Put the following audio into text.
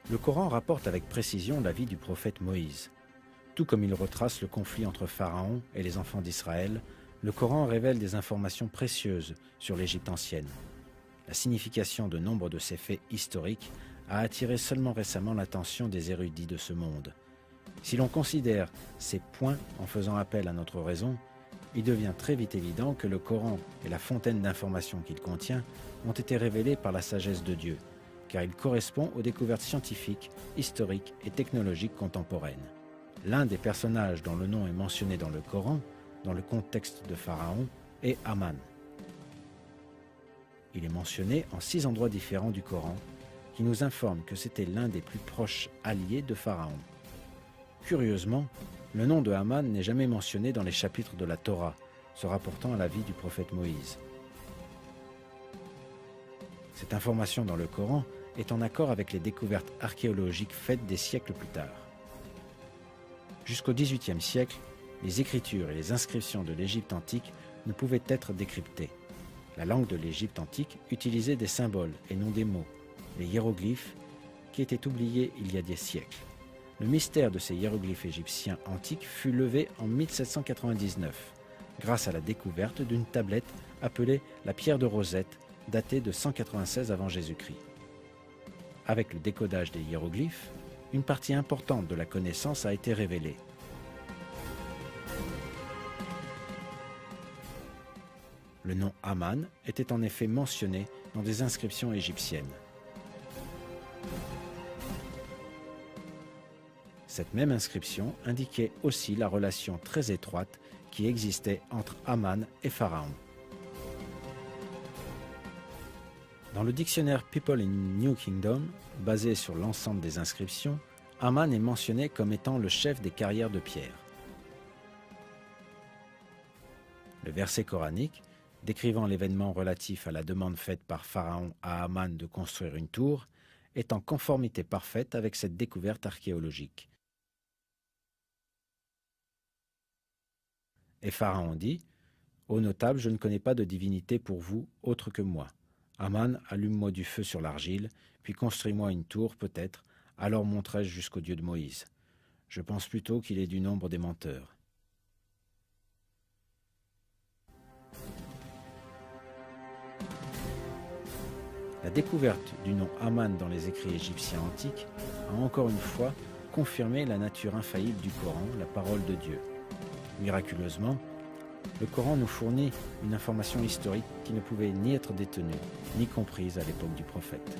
Le Coran rapporte avec précision la vie du prophète Moïse. Tout comme il retrace le conflit entre Pharaon et les enfants d'Israël, le Coran révèle des informations précieuses sur l'Égypte ancienne. La signification de nombre de ces faits historiques a attiré seulement récemment l'attention des érudits de ce monde. Si l'on considère ces points en faisant appel à notre raison, il devient très vite évident que le Coran et la fontaine d'informations qu'il contient ont été révélés par la sagesse de Dieu, car il correspond aux découvertes scientifiques, historiques et technologiques contemporaines. L'un des personnages dont le nom est mentionné dans le Coran, dans le contexte de Pharaon, est Haman. Il est mentionné en 6 endroits différents du Coran, qui nous informent que c'était l'un des plus proches alliés de Pharaon. Curieusement, le nom de Haman n'est jamais mentionné dans les chapitres de la Torah, se rapportant à la vie du prophète Moïse. Cette information dans le Coran est en accord avec les découvertes archéologiques faites des siècles plus tard. Jusqu'au XVIIIe siècle, les écritures et les inscriptions de l'Égypte antique ne pouvaient être décryptées. La langue de l'Égypte antique utilisait des symboles et non des mots, les hiéroglyphes, qui étaient oubliés il y a des siècles. Le mystère de ces hiéroglyphes égyptiens antiques fut levé en 1799, grâce à la découverte d'une tablette appelée la pierre de Rosette, datée de 196 avant Jésus-Christ. Avec le décodage des hiéroglyphes, une partie importante de la connaissance a été révélée. Le nom Haman était en effet mentionné dans des inscriptions égyptiennes. Cette même inscription indiquait aussi la relation très étroite qui existait entre Haman et Pharaon. Dans le dictionnaire People in New Kingdom, basé sur l'ensemble des inscriptions, Haman est mentionné comme étant le chef des carrières de pierre. Le verset coranique, décrivant l'événement relatif à la demande faite par Pharaon à Haman de construire une tour, est en conformité parfaite avec cette découverte archéologique. Et Pharaon dit : « Ô notable, je ne connais pas de divinité pour vous autre que moi. Haman, allume-moi du feu sur l'argile, puis construis-moi une tour, peut-être, alors monterai-je jusqu'au Dieu de Moïse. Je pense plutôt qu'il est du nombre des menteurs. » La découverte du nom Haman dans les écrits égyptiens antiques a encore une fois confirmé la nature infaillible du Coran, la parole de Dieu. Miraculeusement, le Coran nous fournit une information historique qui ne pouvait ni être détenue, ni comprise à l'époque du prophète.